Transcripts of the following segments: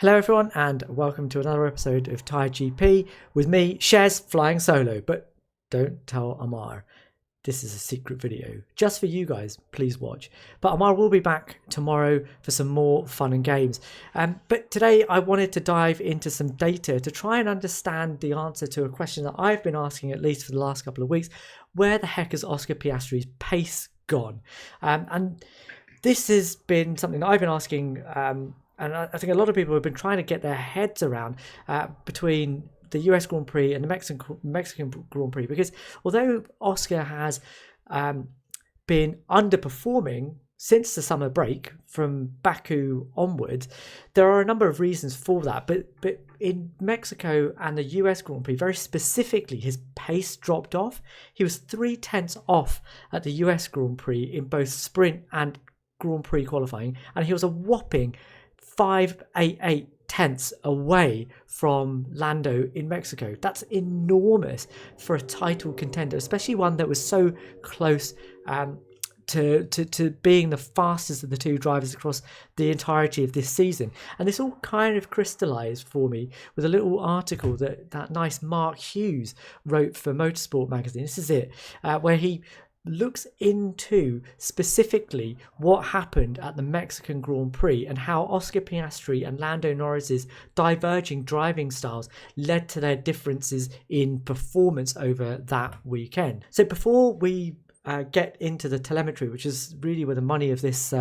Hello everyone and welcome to another episode of Tyre GP with me, Shez, flying solo, but don't tell Ammar. This is a secret video just for you guys, please watch. But Ammar will be back tomorrow for some more fun and games. But today I wanted to dive into some data to try and understand the answer to a question that I've been asking at least for the last couple of weeks. Where the heck has Oscar Piastri's pace gone? And this has been something that I've been asking and I think a lot of people have been trying to get their heads around between the US Grand Prix and the Mexican Grand Prix, because although Oscar has been underperforming since the summer break from Baku onwards, there are a number of reasons for that. But in Mexico and the US Grand Prix, very specifically, his pace dropped off. He was 0.3 off at the US Grand Prix in both sprint and Grand Prix qualifying, and he was a whopping 5.88 tenths away from Lando in Mexico. That's enormous for a title contender, especially one that was so close to being the fastest of the two drivers across the entirety of this season. And this all kind of crystallized for me with a little article that nice Mark Hughes wrote for Motorsport magazine. This is it, where he looks into specifically what happened at the Mexican Grand Prix and how Oscar Piastri and Lando Norris's diverging driving styles led to their differences in performance over that weekend. So before we get into the telemetry, which is really where the money of this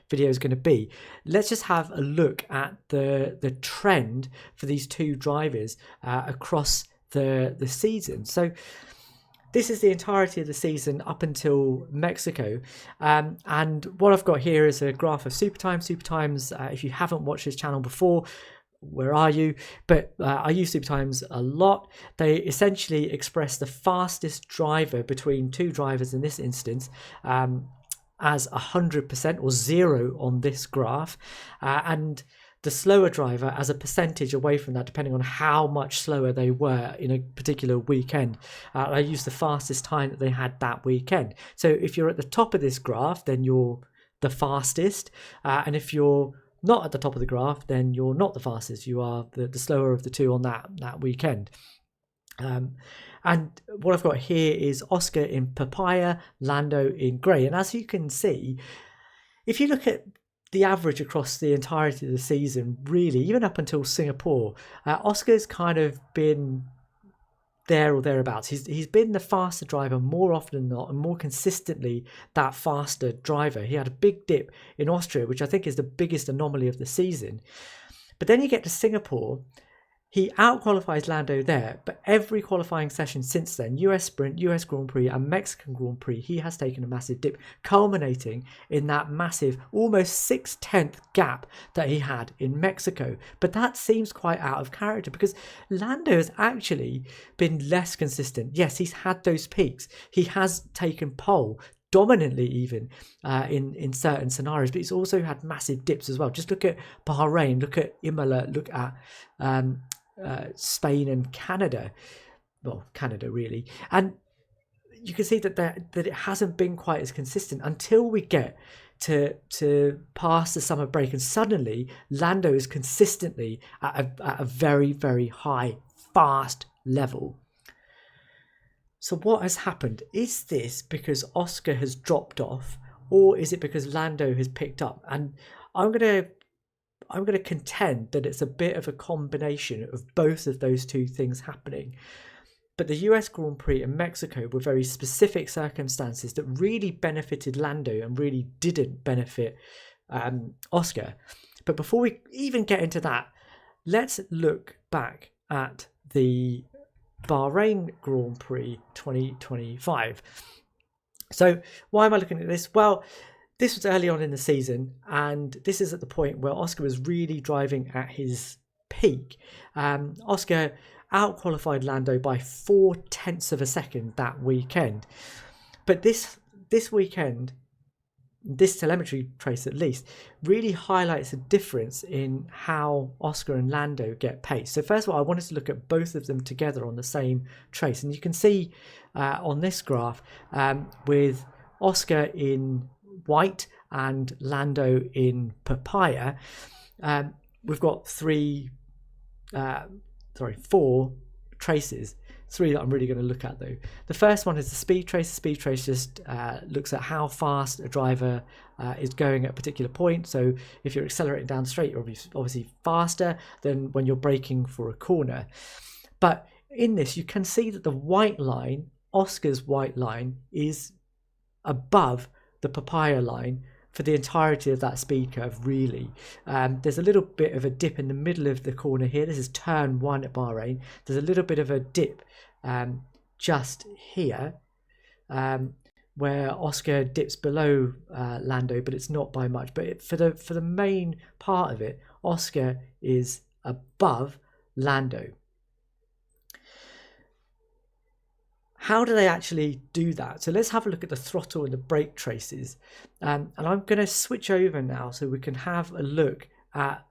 video is going to be, let's just have a look at the trend for these two drivers across the season. So this is the entirety of the season up until Mexico. And what I've got here is a graph of Supertimes. Supertimes, if you haven't watched this channel before, where are you? But I use Supertimes a lot. They essentially express the fastest driver between two drivers in this instance as 100% or 0 on this graph. And the slower driver as a percentage away from that, depending on how much slower they were in a particular weekend. I use the fastest time that they had that weekend. So if you're at the top of this graph, then you're the fastest. And if you're not at the top of the graph, then you're not the fastest. You are the slower of the two on that weekend. And what I've got here is Oscar in papaya, Lando in grey. And as you can see, if you look at the average across the entirety of the season, really, even up until Singapore, Oscar's kind of been there or thereabouts. He's been the faster driver more often than not, and more consistently that faster driver. He had a big dip in Austria, which I think is the biggest anomaly of the season. But then you get to Singapore, he out-qualifies Lando there, but every qualifying session since then, US Sprint, US Grand Prix and Mexican Grand Prix, he has taken a massive dip, culminating in that massive, almost 6/10 gap that he had in Mexico. But that seems quite out of character because Lando has actually been less consistent. Yes, he's had those peaks. He has taken pole, dominantly even in certain scenarios, but he's also had massive dips as well. Just look at Bahrain, look at Imola, look at Spain and Canada. Well, Canada really. And you can see that it hasn't been quite as consistent until we get to past the summer break, and suddenly Lando is consistently at a very, very high, fast level. So what has happened? Is this because Oscar has dropped off, or is it because Lando has picked up? And I'm going to contend that it's a bit of a combination of both of those two things happening. But the US Grand Prix and Mexico were very specific circumstances that really benefited Lando and really didn't benefit Oscar. But before we even get into that, let's look back at the Bahrain Grand Prix 2025. So why am I looking at this? Well, this was early on in the season, and this is at the point where Oscar was really driving at his peak. Oscar out-qualified Lando by 0.4 of a second that weekend. But this weekend, this telemetry trace at least, really highlights a difference in how Oscar and Lando get pace. So first of all, I wanted to look at both of them together on the same trace. And you can see on this graph with Oscar in white and Lando in papaya, we've got four traces. Three that I'm really going to look at though. The first one is the speed trace. The speed trace just looks at how fast a driver is going at a particular point. So if you're accelerating down straight, you're obviously faster than when you're braking for a corner. But in this, you can see that the white line, Oscar's white line, is above the papaya line for the entirety of that speed curve, really. There's a little bit of a dip in the middle of the corner here. This is turn 1 at Bahrain. There's a little bit of a dip just here where Oscar dips below Lando, but it's not by much. But for the main part of it, Oscar is above Lando. How do they actually do that? So let's have a look at the throttle and the brake traces. And I'm going to switch over now so we can have a look at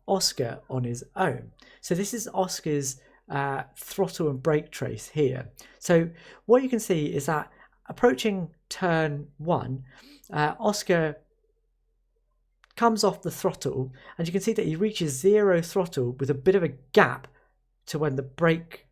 Oscar on his own. So this is Oscar's throttle and brake trace here. So what you can see is that approaching turn 1, Oscar comes off the throttle, and you can see that he reaches 0 throttle with a bit of a gap to when the brake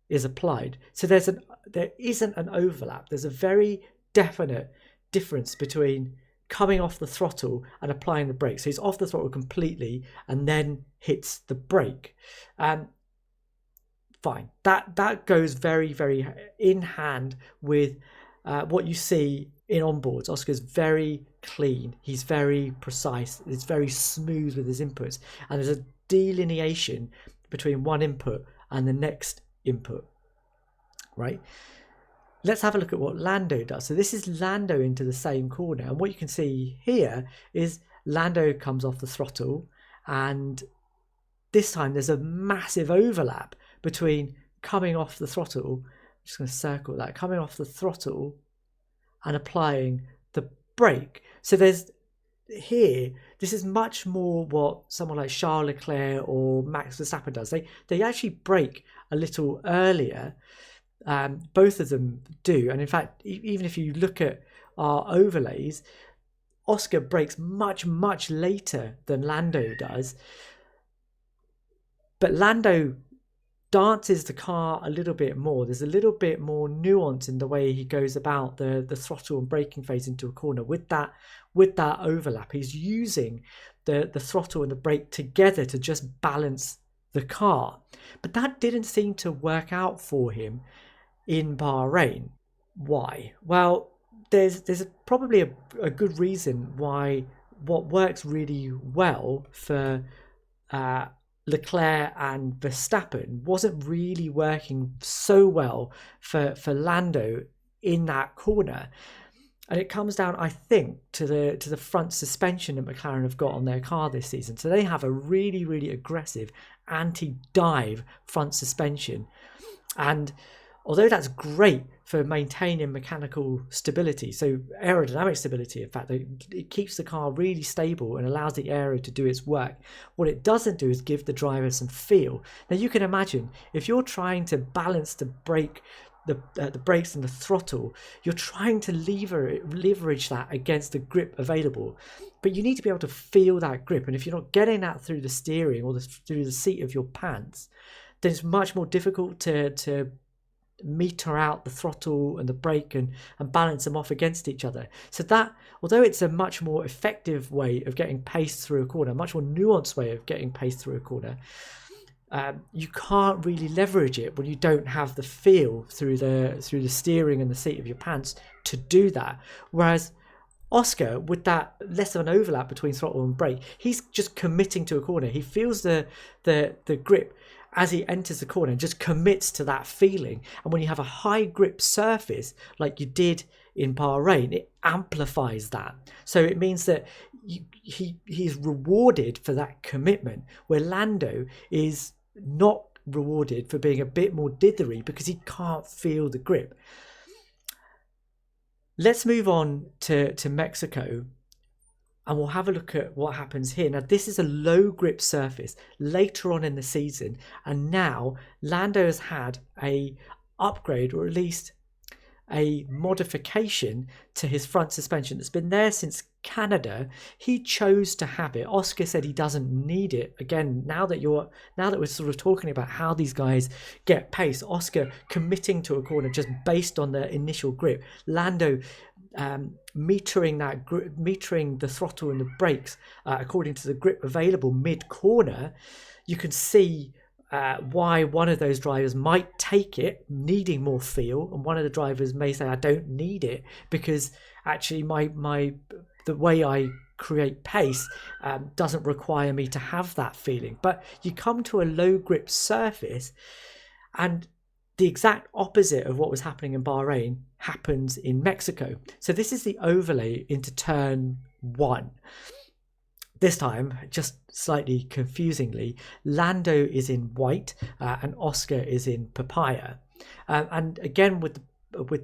is applied. So there isn't an overlap. There's a very definite difference between coming off the throttle and applying the brake. So he's off the throttle completely and then hits the brake. Fine. That goes very, very in hand with what you see in onboards. Oscar's very clean. He's very precise. It's very smooth with his inputs. And there's a delineation between one input and the next input, right? Let's have a look at what Lando does. So this is Lando into the same corner, and what you can see here is Lando comes off the throttle, and this time there's a massive overlap between coming off the throttle, I'm just going to circle that, coming off the throttle and applying the brake. So there's here, this is much more what someone like Charles Leclerc or Max Verstappen does. They actually brake a little earlier. Both of them do, and in fact, even if you look at our overlays, Oscar brakes much later than Lando does, but Lando dances the car a little bit more. There's a little bit more nuance in the way he goes about the throttle and braking phase into a corner. With that overlap, he's using the throttle and the brake together to just balance the car. But that didn't seem to work out for him in Bahrain. Why? Well, there's probably a good reason why what works really well for Leclerc and Verstappen wasn't really working so well for Lando in that corner. And it comes down, I think, to the front suspension that McLaren have got on their car this season. So they have a really aggressive anti-dive front suspension. And although that's great for maintaining mechanical stability, so aerodynamic stability, in fact, it keeps the car really stable and allows the aero to do its work. What it doesn't do is give the driver some feel. Now you can imagine if you're trying to balance the brakes and the throttle, you're trying to leverage that against the grip available, but you need to be able to feel that grip. And if you're not getting that through the steering or through the seat of your pants, then it's much more difficult to meter out the throttle and the brake and balance them off against each other. So that, although it's a much more effective way of getting pace through a corner, a much more nuanced way of getting pace through a corner, you can't really leverage it when you don't have the feel through the steering and the seat of your pants to do that. Whereas Oscar, with that less of an overlap between throttle and brake, he's just committing to a corner. He feels the grip as he enters the corner and just commits to that feeling. And when you have a high grip surface like you did in Bahrain, it amplifies that. So it means that he's rewarded for that commitment, where Lando is not rewarded for being a bit more dithery because he can't feel the grip. Let's move on to Mexico, and we'll have a look at what happens here. Now, this is a low grip surface later on in the season, and now Lando has had a upgrade, or at least a modification to his front suspension that's been there since Canada. He chose to have it. Oscar said he doesn't need it. Again, now that we're sort of talking about how these guys get pace, Oscar committing to a corner just based on their initial grip, Lando metering the throttle and the brakes according to the grip available mid-corner. You can see why one of those drivers might take it needing more feel, and one of the drivers may say, I don't need it because actually the way I create pace doesn't require me to have that feeling. But you come to a low grip surface and the exact opposite of what was happening in Bahrain happens in Mexico. So this is the overlay into turn 1. This time, just slightly confusingly, Lando is in white and Oscar is in papaya. And again, with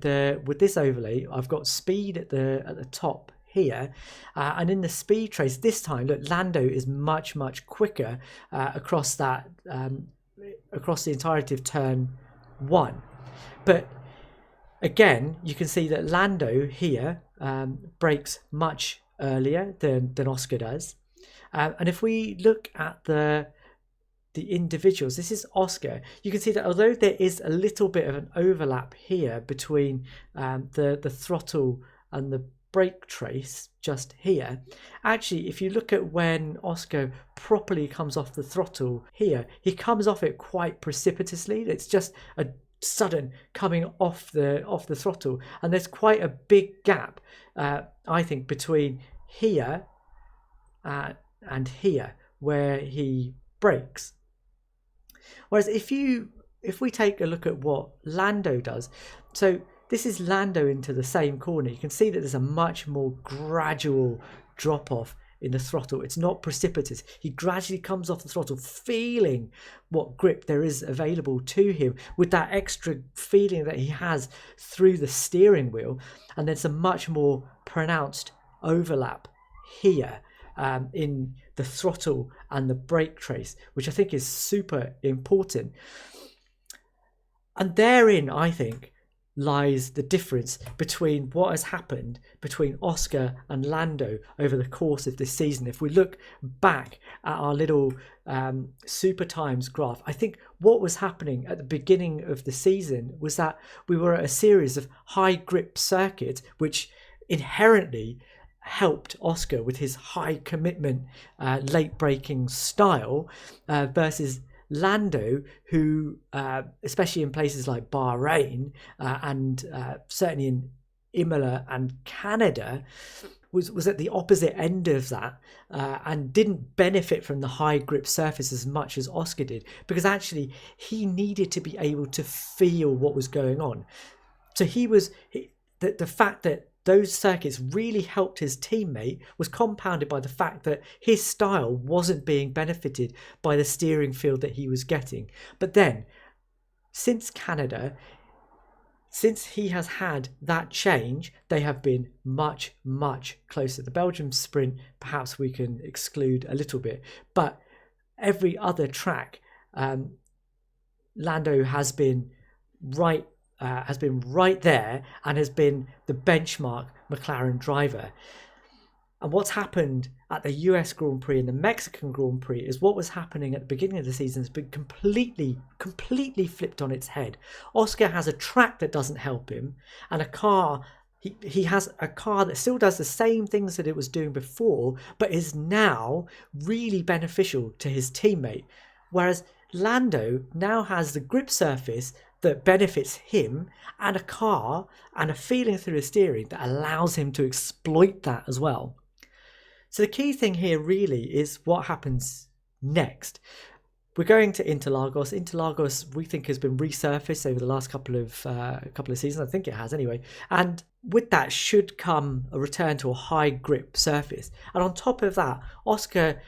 this overlay, I've got speed at the top here, and in the speed trace this time, look, Lando is much quicker across the entirety of turn 1. But again, you can see that Lando here brakes much earlier than Oscar does. And if we look at the individuals, this is Oscar. You can see that although there is a little bit of an overlap here between the throttle and the brake trace just here, actually, if you look at when Oscar properly comes off the throttle here, he comes off it quite precipitously. It's just a sudden coming off the throttle, and there's quite a big gap, I think, between here and here where he brakes. Whereas if we take a look at what Lando does, so this is Lando into the same corner, you can see that there's a much more gradual drop off in the throttle. It's not precipitous. He gradually comes off the throttle, feeling what grip there is available to him with that extra feeling that he has through the steering wheel. And there's a much more pronounced overlap here in the throttle and the brake trace, which I think is super important. And therein, I think, lies the difference between what has happened between Oscar and Lando over the course of this season. If we look back at our little Supertimes graph, I think what was happening at the beginning of the season was that we were at a series of high grip circuits, which inherently helped Oscar with his high commitment late braking style versus Lando, who especially in places like Bahrain and certainly in Imola and Canada was at the opposite end of that and didn't benefit from the high grip surface as much as Oscar did, because actually he needed to be able to feel what was going on. So the fact that those circuits really helped his teammate was compounded by the fact that his style wasn't being benefited by the steering feel that he was getting. But then, since Canada, since he has had that change, they have been much closer. The Belgium sprint, perhaps we can exclude a little bit, but every other track, Lando has been right there and has been the benchmark McLaren driver. And what's happened at the US Grand Prix and the Mexican Grand Prix is what was happening at the beginning of the season has been completely flipped on its head. Oscar has a track that doesn't help him, and a car. He has a car that still does the same things that it was doing before, but is now really beneficial to his teammate. Whereas Lando now has the grip surface that benefits him and a car and a feeling through his steering that allows him to exploit that as well. So the key thing here really is what happens next. We're going to Interlagos. Interlagos, we think, has been resurfaced over the last couple of seasons. I think it has anyway. And with that should come a return to a high grip surface. And on top of that, Oscar,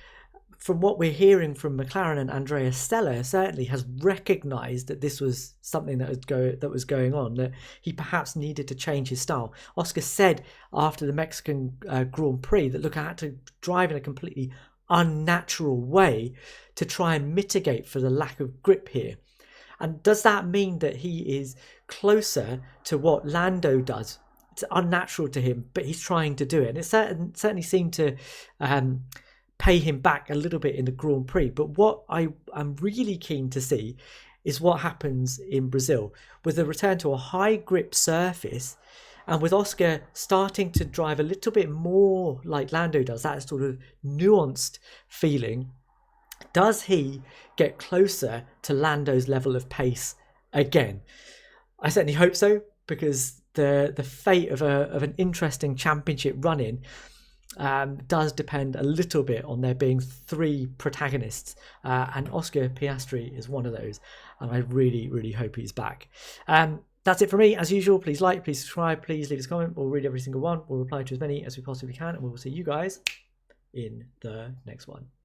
from what we're hearing from McLaren and Andrea Stella, certainly has recognised that this was something that was going on, that he perhaps needed to change his style. Oscar said after the Mexican Grand Prix that, look, I had to drive in a completely unnatural way to try and mitigate for the lack of grip here. And does that mean that he is closer to what Lando does? It's unnatural to him, but he's trying to do it. And it certainly seemed to pay him back a little bit in the Grand Prix. But what I'm really keen to see is what happens in Brazil with the return to a high grip surface, and with Oscar starting to drive a little bit more like Lando does, that sort of nuanced feeling. Does he get closer to Lando's level of pace again? I certainly hope so, because the fate of an interesting championship run-in does depend a little bit on there being 3 protagonists, and Oscar Piastri is one of those, and I really, really hope he's back. That's it for me. As usual, please like, please subscribe, please leave us a comment. We'll read every single one. We'll reply to as many as we possibly can, and we will see you guys in the next one.